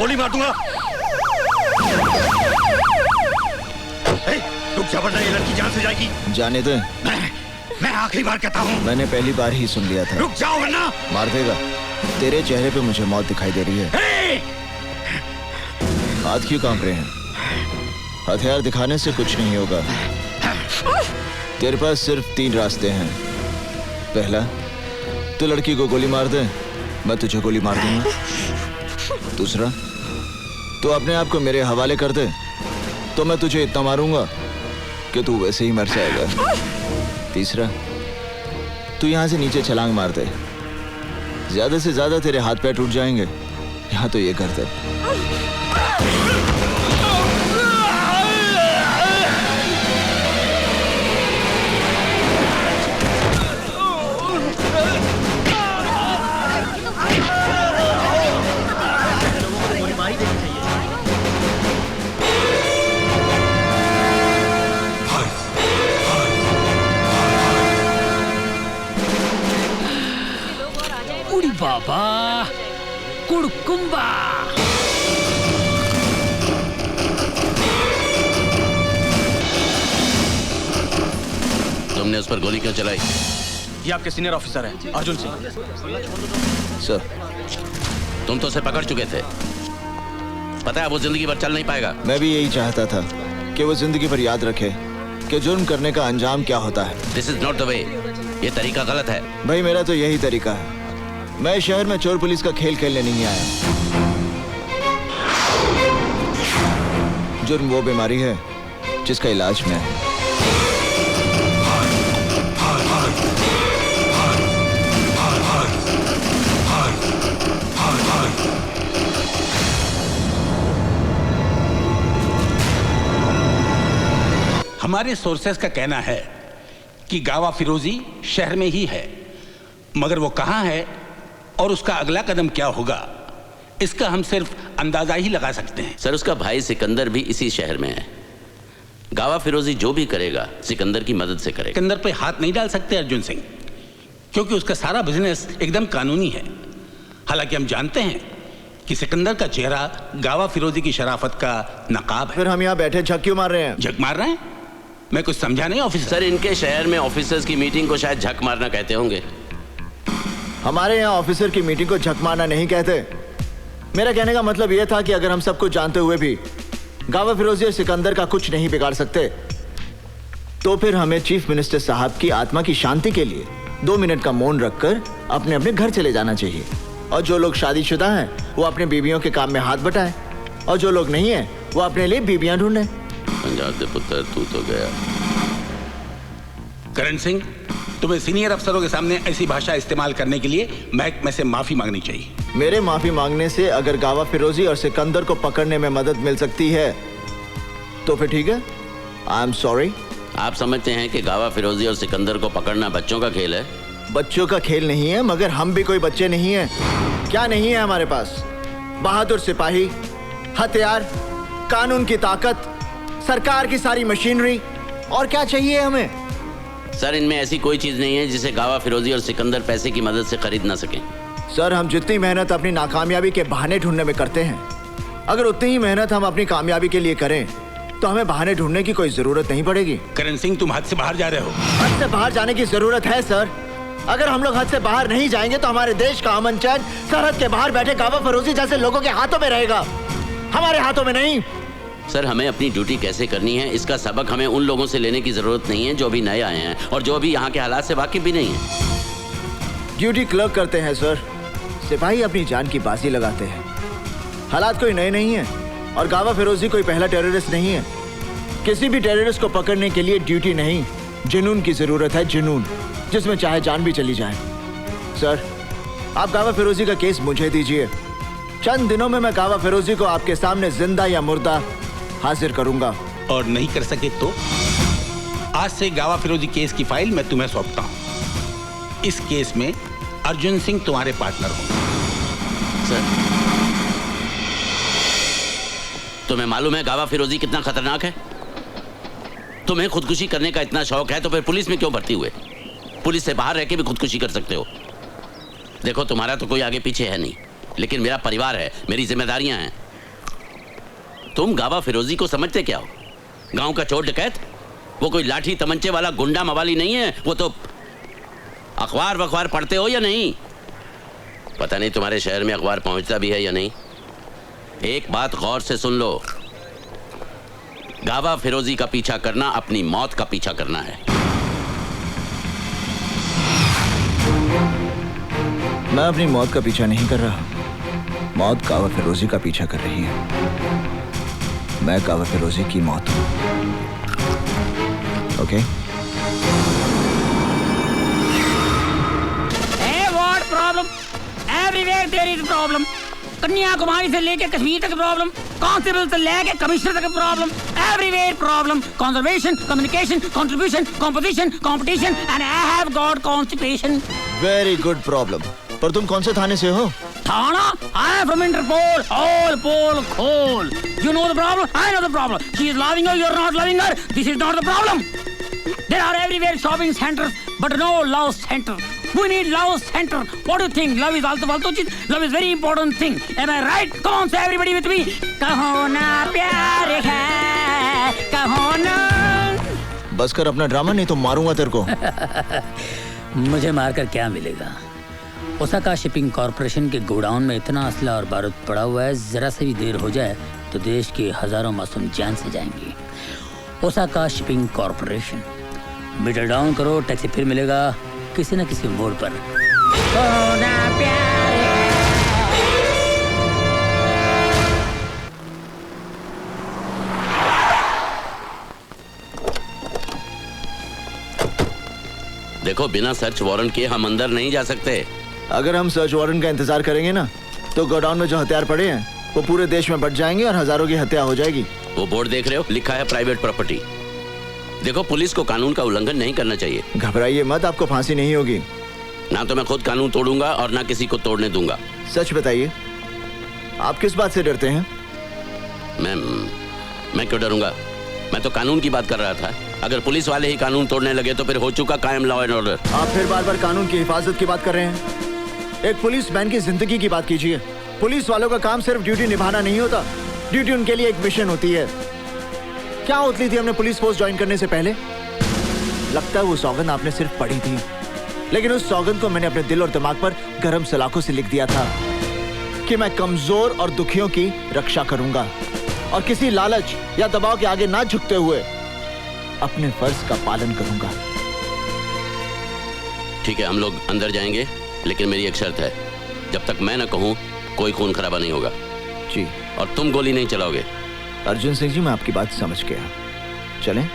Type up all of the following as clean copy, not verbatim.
गोली मार दूंगा। रुक जा वरना ये लड़की जान से जाएगी। जाने दे। मैं आखिरी बार कहता हूँ। मैंने पहली बार ही सुन लिया था। रुक जाओ वरना। मार देगा। तेरे चेहरे पे मुझे मौत दिखाई दे रही है। हाथ क्यों कांप रहे हैं? हथियार दिखाने से कुछ नहीं होगा। तेरे पास सिर्फ 3 रास्ते हैं। पहला, तू लड़की को गोली मार दे, मैं तुझे गोली मार दूंगा। दूसरा, तू अपने आप को मेरे हवाले कर दे, तो मैं तुझे इतना मारूंगा कि तू वैसे ही मर जाएगा। तीसरा, तू यहां से नीचे छलांग मार दे, ज्यादा से ज्यादा तेरे हाथ पैर टूट जाएंगे। यहां तो ये कर दे। बाबा कुड़कुम्बा। तुमने उस पर गोली क्यों चलाई? ये आपके सीनियर ऑफिसर हैं, अर्जुन सिंह। सर, तुम तो उसे पकड़ चुके थे, पता है वो जिंदगी भर चल नहीं पाएगा। मैं भी यही चाहता था कि वो जिंदगी भर याद रखे कि जुर्म करने का अंजाम क्या होता है। This is not the way. ये तरीका गलत है। भाई मेरा तो यही तरीका है। मैं शहर में चोर पुलिस का खेल खेलने नहीं आया। जुर्म वो बीमारी है जिसका इलाज में है। हमारे सोर्सेस का कहना है कि गावा फिरोजी शहर में ही है, मगर वो कहां है और उसका अगला कदम क्या होगा, इसका हम सिर्फ अंदाजा ही लगा सकते हैं। सर, उसका भाई सिकंदर भी इसी शहर में है। गावा फिरोजी जो भी करेगा सिकंदर की मदद से करेगा। सिकंदर पे हाथ नहीं डाल सकते अर्जुन सिंह, क्योंकि उसका सारा बिजनेस एकदम कानूनी है। हालांकि हम जानते हैं कि सिकंदर का चेहरा गावा फिरोजी की शराफत का नकाब है। फिर हम यहाँ बैठे झक क्यों मार रहे हैं? झक मार रहे हैं? मैं कुछ समझा नहीं ऑफिसर। सर, इनके शहर में ऑफिसर्स की मीटिंग को शायद झक मारना कहते होंगे। हमारे यहाँ ऑफिसर की मीटिंग को झक मारना नहीं कहते। मेरा कहने का मतलब यह था कि अगर हम सब कुछ जानते हुए भी गावा फिरोजी और सिकंदर का कुछ नहीं बिगाड़ सकते, तो फिर हमें चीफ मिनिस्टर साहब की आत्मा की शांति के लिए 2 मिनट का मौन रखकर अपने अपने घर चले जाना चाहिए। और जो लोग शादीशुदा हैं वो अपने बीवियों के काम में हाथ बटाएं, और जो लोग नहीं हैं वो अपने लिए बीवियां ढूंढें। पंजाब दे पुत्र, तू तो गया। करण सिंह, तुम्हें सीनियर अफसरों के सामने ऐसी भाषा इस्तेमाल करने के लिए महकमे से माफी मांगनी चाहिए। मेरे माफी मांगने से अगर गावा फिरोजी और सिकंदर को पकड़ने में मदद मिल सकती है तो फिर ठीक है। I am sorry. आप समझते हैं कि गावा फिरोजी और सिकंदर को पकड़ना बच्चों का खेल है? बच्चों का खेल नहीं है, मगर हम भी कोई बच्चे नहीं हैं। क्या नहीं है हमारे पास? बहादुर सिपाही, हथियार, कानून की ताकत, सरकार की सारी मशीनरी, और क्या चाहिए हमें? सर, इनमें ऐसी कोई चीज नहीं है जिसे गावा फिरोजी और सिकंदर पैसे की मदद से खरीद ना सकें। सर, हम जितनी मेहनत अपनी नाकामयाबी के बहाने ढूंढने में करते हैं, अगर उतनी ही मेहनत हम अपनी कामयाबी के लिए करें तो हमें बहाने ढूंढने की कोई जरूरत नहीं पड़ेगी। करण सिंह, तुम हद से बाहर जा रहे हो। हद से बाहर जाने की जरूरत है सर। अगर हम लोग हद से बाहर नहीं जाएंगे तो हमारे देश का अमन चैन सरहद के बाहर बैठे गावा फिरोजी जैसे लोगों के हाथों में रहेगा, हमारे हाथों में नहीं। सर, हमें अपनी ड्यूटी कैसे करनी है इसका सबक हमें उन लोगों से लेने की जरूरत नहीं है जो अभी नए आए हैं और जो अभी यहाँ के हालात से वाकिफ भी नहीं है। ड्यूटी क्लर्क करते हैं सर, सिपाही अपनी जान की बाजी लगाते हैं। हालात कोई नए नहीं है और गावा फिरोजी कोई पहला टेररिस्ट नहीं है। किसी भी टेररिस्ट को पकड़ने के लिए ड्यूटी नहीं, जुनून की जरूरत है। जुनून जिसमें चाहे जान भी चली जाए। सर, आप गावा फिरोजी का केस मुझे दीजिए। चंद दिनों में मैं गावा फिरोजी को आपके सामने जिंदा या मुर्दा हाजिर करूंगा। और नहीं कर सके तो आज से गावा फिरोजी केस की फाइल मैं तुम्हें सौंपता हूं। इस केस में अर्जुन सिंह तुम्हारे पार्टनर होंगे। सर, तुम्हें मालूम है गावा फिरोजी कितना खतरनाक है? तुम्हें खुदकुशी करने का इतना शौक है तो फिर पुलिस में क्यों भर्ती हुए? पुलिस से बाहर रह के भी खुदकुशी कर सकते हो। देखो, तुम्हारा तो कोई आगे पीछे है नहीं, लेकिन मेरा परिवार है, मेरी जिम्मेदारियां हैं। तुम गावा फिरोजी को समझते क्या हो? गांव का चोर डकैत? वो कोई लाठी तमंचे वाला गुंडा मवाली नहीं है। वो तो अखबार वखबार पढ़ते हो या नहीं? पता नहीं तुम्हारे शहर में अखबार पहुंचता भी है या नहीं। एक बात गौर से सुन लो, गावा फिरोजी का पीछा करना अपनी मौत का पीछा करना है। मैं अपनी मौत का पीछा नहीं कर रहा, मौत गावा फिरोजी का पीछा कर रही है। मैं गावा फिरोजी की मौत हूं। Okay? What problem? Everywhere there is problem. Kanyakumari से लेके कश्मीर तक प्रॉब्लम, कांस्टेबल से लेके कमिश्नर तक problem, everywhere problem. Conservation, communication, contribution, composition, competition and I have got constipation. Very good problem. पर तुम कौन से थाने से हो? थाना? I am from Interpol. All पोल खोल। You know the problem, I know the problem. She is loving you, you are not loving her. This is not the problem. There are everywhere shopping centers, but no love center. We need love center. What do you think? Love is also फालतू चीज. Love is very important thing. Am I right? Come on, say everybody with me. कहो ना प्यार है, कहो ना। बस कर अपना ड्रामा, नहीं तो मारूंगा तेरे को। मुझे मारकर क्या मिलेगा? ओसाका शिपिंग कॉर्पोरेशन के गोडाउन में इतना असला और बारूद पड़ा हुआ है, जरा से भी देर हो जाए तो देश के हजारों मासूम जान से जाएंगे। Osaka shipping corporation. Meter down करो, टैक्सी फिर मिलेगा किसी न किसी मोड़ पर। देखो, बिना सर्च वारंट के हम अंदर नहीं जा सकते। अगर हम सर्च वारंट का इंतजार करेंगे ना, तो गोडाउन में जो हथियार पड़े हैं वो पूरे देश में बढ़ जाएंगे और हजारों की हत्या हो जाएगी। वो बोर्ड देख रहे हो, लिखा है प्राइवेट प्रॉपर्टी। देखो, पुलिस को कानून का उल्लंघन नहीं करना चाहिए। घबराइए मत, आपको फांसी नहीं होगी। ना तो मैं खुद कानून तोड़ूंगा और ना किसी को तोड़ने दूंगा। सच बताइए, आप किस बात से डरते हैं? मैं क्यों डरूंगा? मैं तो कानून की बात कर रहा था। अगर पुलिस वाले ही कानून तोड़ने लगे तो फिर हो चुका कायम लॉ एंड ऑर्डर। आप फिर बार बार कानून की हिफाजत की बात कर रहे हैं। एक पुलिस मैन की जिंदगी की बात कीजिए। पुलिस वालों का काम सिर्फ ड्यूटी निभाना नहीं होता, ड्यूटी उनके लिए एक मिशन होती है। क्या उतली थी हमने पुलिस फोर्स ज्वाइन करने से पहले? लगता है वो सौगंध आपने सिर्फ पढ़ी थी, लेकिन उस सौगंध को मैंने अपने दिल और दिमाग पर गरम सलाखों से लिख दिया था कि मैं कमजोर और दुखियों की रक्षा करूंगा और किसी लालच या दबाव के आगे ना झुकते हुए अपने फर्ज का पालन करूंगा। ठीक है, हम लोग अंदर जाएंगे, लेकिन मेरी एक शर्त है। जब तक मैं ना कहूं, कोई खून खराबा नहीं होगा। जी। और तुम गोली नहीं चलाओगे। अर्जुन सिंह जी, मैं आपकी बात समझ गया। चलें?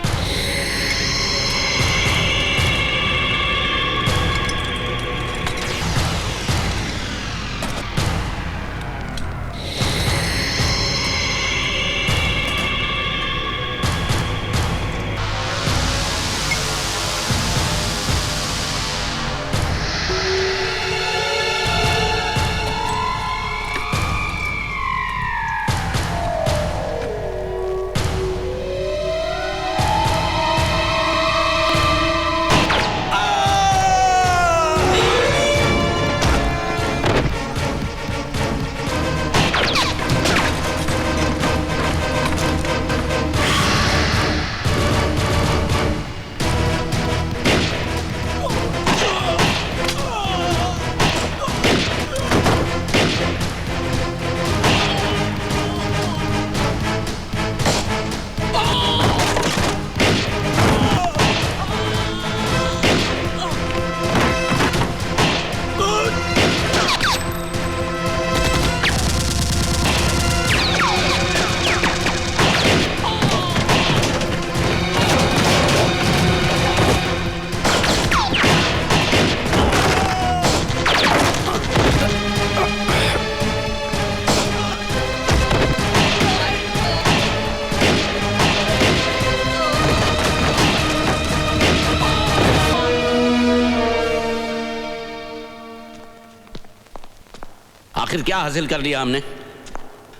आखिर क्या हासिल कर लिया हमने?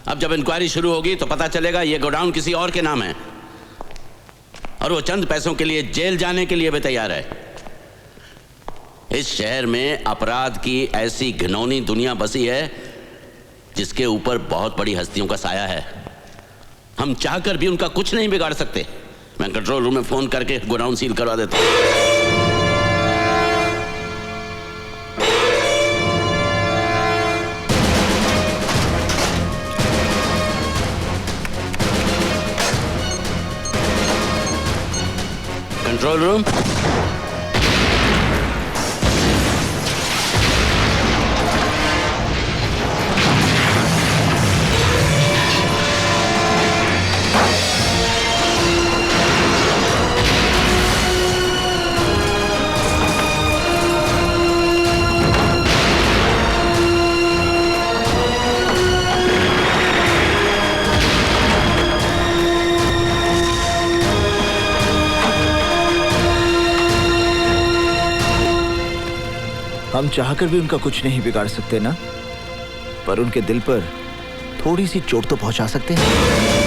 अब जब इंक्वायरी शुरू होगी तो पता चलेगा ये गोडाउन किसी और के नाम है और वो चंद पैसों के लिए जेल जाने के लिए भी तैयार है। इस शहर में अपराध की ऐसी घिनौनी दुनिया बसी है जिसके ऊपर बहुत बड़ी हस्तियों का साया है। हम चाहकर भी उनका कुछ नहीं बिगाड़ सकते। मैं कंट्रोल रूम में फोन करके गोडाउन सील करवा देता हूं। कंट्रोल रूम, हम चाहकर भी उनका कुछ नहीं बिगाड़ सकते ना, पर उनके दिल पर थोड़ी सी चोट तो पहुंचा सकते हैं।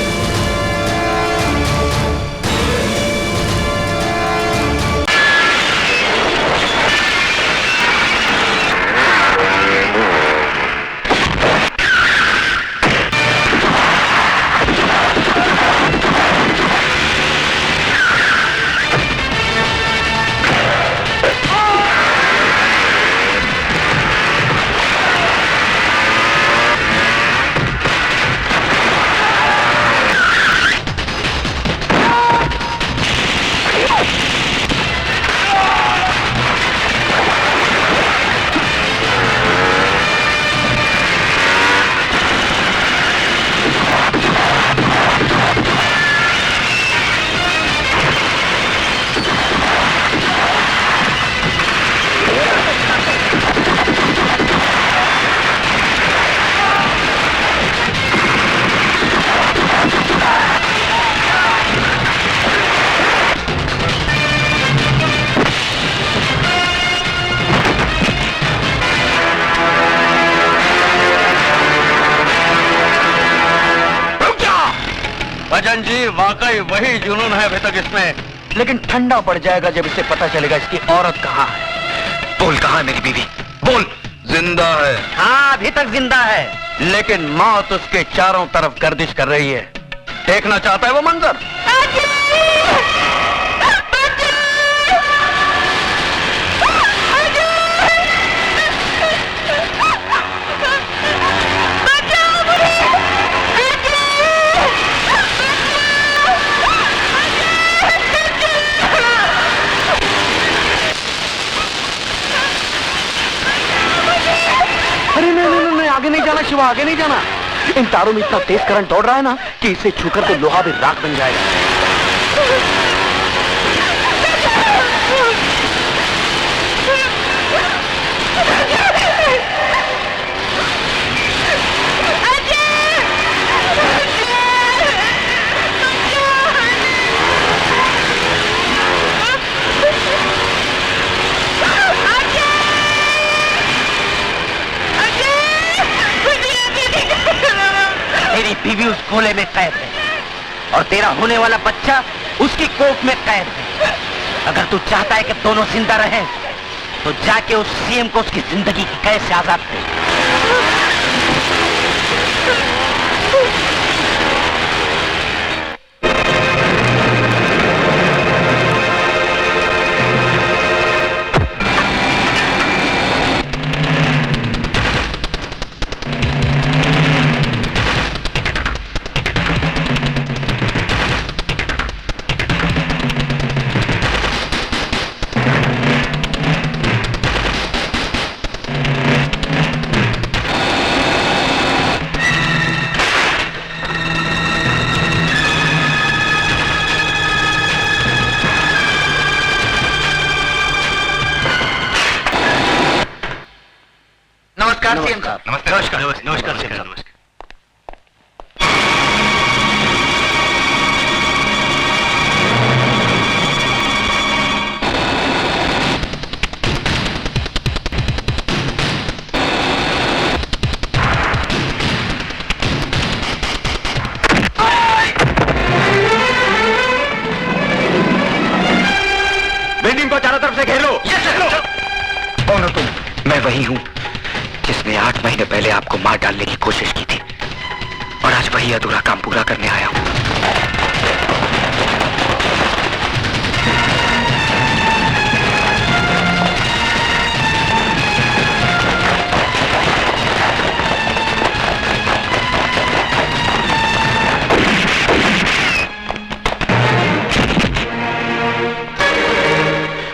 भजन जी, वाकई वही जुनून है अभी तक इसमें, लेकिन ठंडा पड़ जाएगा जब इसे पता चलेगा इसकी औरत कहाँ है। बोल, कहाँ है मेरी बीवी? बोल। जिंदा है। हाँ, अभी तक जिंदा है, लेकिन मौत उसके चारों तरफ गर्दिश कर रही है। देखना चाहता है वो मंजर? आगे नहीं जाना शिवा, आगे नहीं जाना। इन तारों में इतना तेज करंट दौड़ रहा है ना कि इसे छूकर तो लोहा भी राख बन जाएगा। तेरी बीवी उस गोले में कैद है और तेरा होने वाला बच्चा उसकी कोख में कैद है। अगर तू चाहता है कि दोनों जिंदा रहें, तो जाके उस सीएम को उसकी जिंदगी की कैद से आजाद कर। नमस्कार सीएम साहब। नमस्कार नमस्कार सीएम साहब। बिल्डिंग को चारों तरफ से घेर लो। कौन हो तुम? मैं वही हूँ जिसने 8 महीने पहले आपको मार डालने की कोशिश की थी, और आज वही अधूरा काम पूरा करने आया हूँ।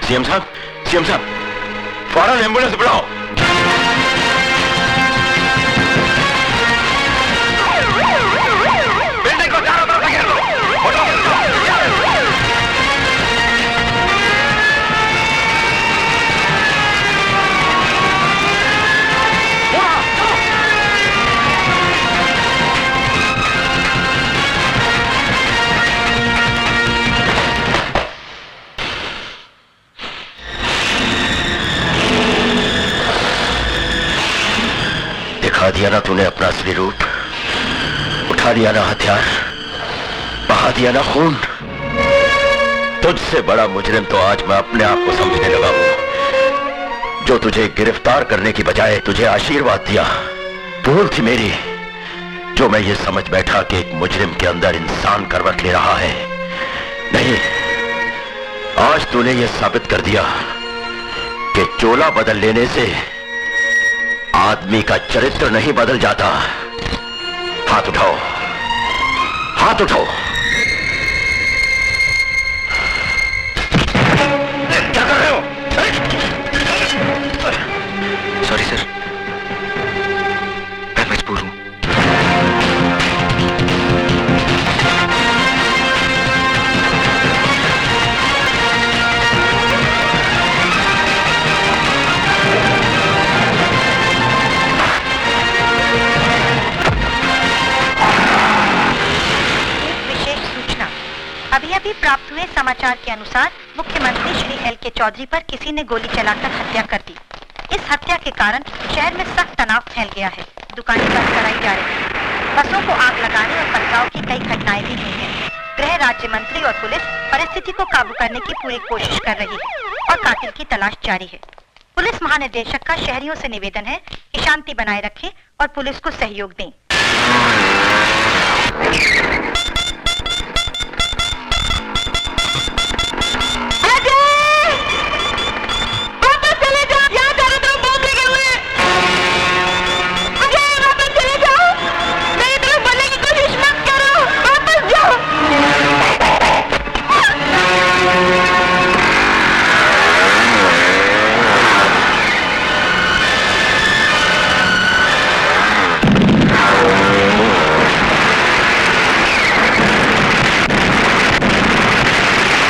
सीएम साहब, फौरन एम्बुलेंस बुलाओ। बिल्डिंग को चारों तरफ घेर लो। दिखा दिया ना तूने अपना असली रूप, उठा दिया ना हथियार, बहा दिया ना खून। तुझसे बड़ा मुजरिम तो आज मैं अपने आप को समझने लगा हूं, जो तुझे गिरफ्तार करने की बजाय तुझे आशीर्वाद दिया। भूल थी मेरी, जो मैं ये समझ बैठा कि एक मुजरिम के अंदर इंसान करवट ले रहा है। नहीं, आज तूने ये साबित कर दिया कि चोला बदल लेने से आदमी का चरित्र नहीं बदल जाता। हाथ उठाओ, हाथ उठाओ। क्या कर रहे हो? सॉरी सर, मैं मजबूर हूं। अभी प्राप्त हुए समाचार के अनुसार मुख्यमंत्री श्री एल.के. चौधरी पर किसी ने गोली चलाकर हत्या कर दी। इस हत्या के कारण शहर में सख्त तनाव फैल गया है। दुकानें बंद कराई जा रही हैं। बसों को आग लगाने और पथराव की कई घटनाएं भी हुई हैं। गृह राज्य मंत्री और पुलिस परिस्थिति को काबू करने की पूरी कोशिश कर रही है और कातिल की तलाश जारी है। पुलिस महानिदेशक का शहरियों से निवेदन है कि शांति बनाए रखें और पुलिस को सहयोग दें।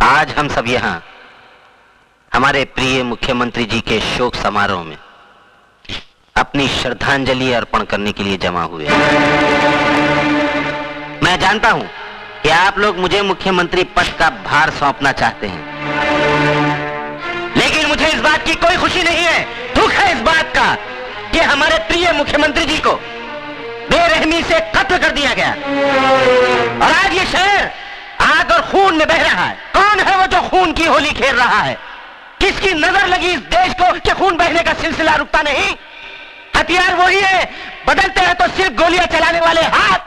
आज हम सब यहाँ हमारे प्रिय मुख्यमंत्री जी के शोक समारोह में अपनी श्रद्धांजलि अर्पण करने के लिए जमा हुए हैं। मैं जानता हूं कि आप लोग मुझे मुख्यमंत्री पद का भार सौंपना चाहते हैं, लेकिन मुझे इस बात की कोई खुशी नहीं है। दुख है इस बात का कि हमारे प्रिय मुख्यमंत्री जी को बेरहमी से कत्ल कर दिया गया और आज ये शहर आग और खून में बह रहा है। कौन है वो जो खून की होली खेल रहा है? किसकी नजर लगी इस देश को कि खून बहने का सिलसिला रुकता नहीं? हथियार वही है, बदलते हैं तो सिर्फ गोलियां चलाने वाले हाथ।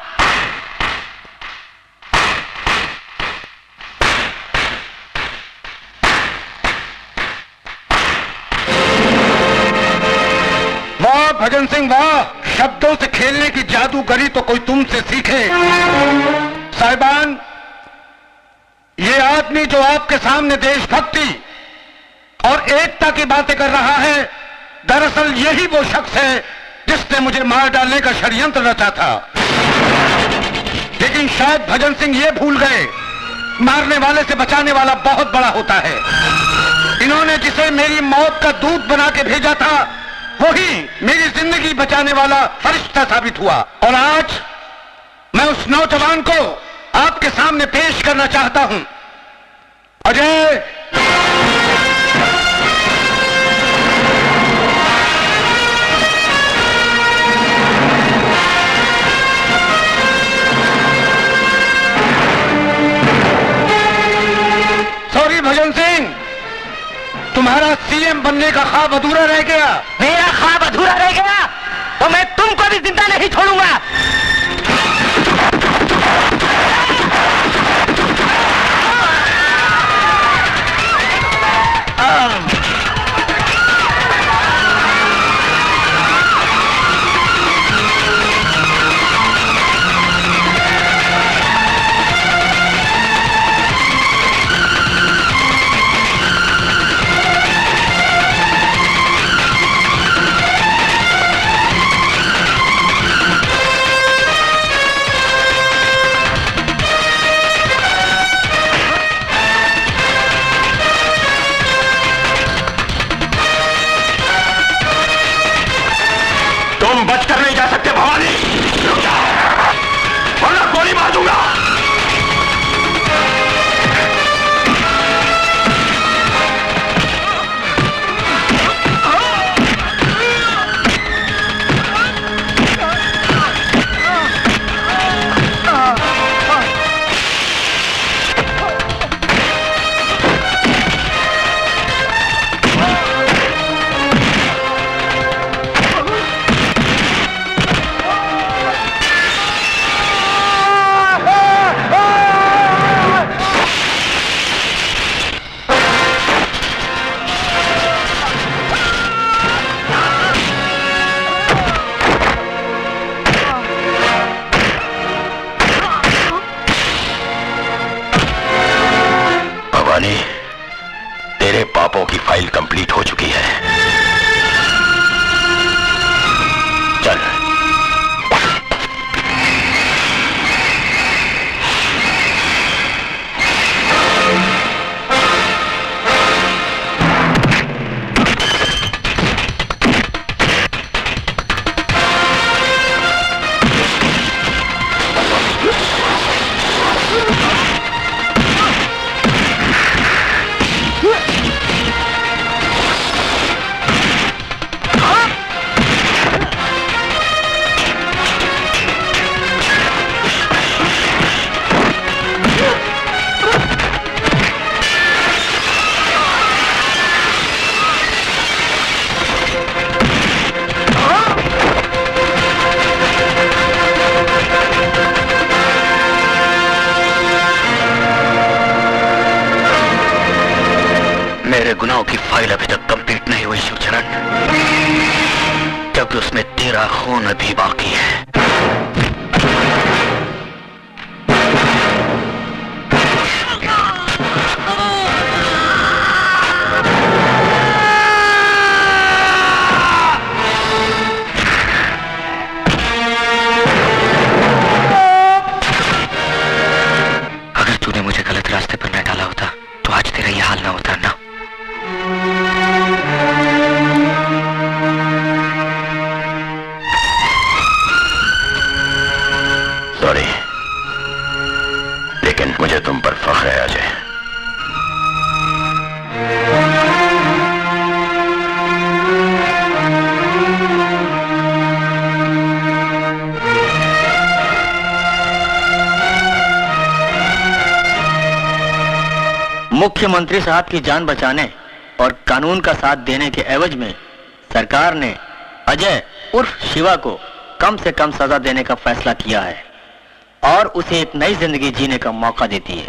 वाह भजन सिंह वाह, शब्दों से खेलने की जादूगरी तो कोई तुमसे सीखे। साहिबान, ये आदमी जो आपके सामने देशभक्ति और एकता की बातें कर रहा है, दरअसल यही वो शख्स है जिसने मुझे मार डालने का षड्यंत्र रचा था। लेकिन शायद भजन सिंह ये भूल गए, मारने वाले से बचाने वाला बहुत बड़ा होता है। इन्होंने जिसे मेरी मौत का दूत बना के भेजा था, वही मेरी जिंदगी बचाने वाला फरिश्ता साबित हुआ। और आज मैं उस नौजवान को आपके सामने पेश करना चाहता हूं। अजय, सॉरी भजन सिंह, तुम्हारा सीएम बनने का ख्वाब अधूरा रह गया। मेरा ख्वाब अधूरा रह गया तो मैं तुमको भी जिंदा नहीं छोड़ूंगा। पापों की फाइल कंप्लीट हो चुकी है। चल। मेरे गुनाहों की फाइल अभी तक कंप्लीट नहीं हुई शिवचरण, क्योंकि उसमें तेरा खून अभी बाकी है। अगर तूने मुझे गलत रास्ते पर न डाला होता तो आज तेरा यह हाल ना होता ना। सॉरी, लेकिन मुझे तुम पर फख्र है अजय। मुख्यमंत्री साहब की जान बचाने और कानून का साथ देने के एवज में सरकार ने अजय उर्फ शिवा को कम से कम सजा देने का फैसला किया है और उसे एक नई जिंदगी जीने का मौका देती है।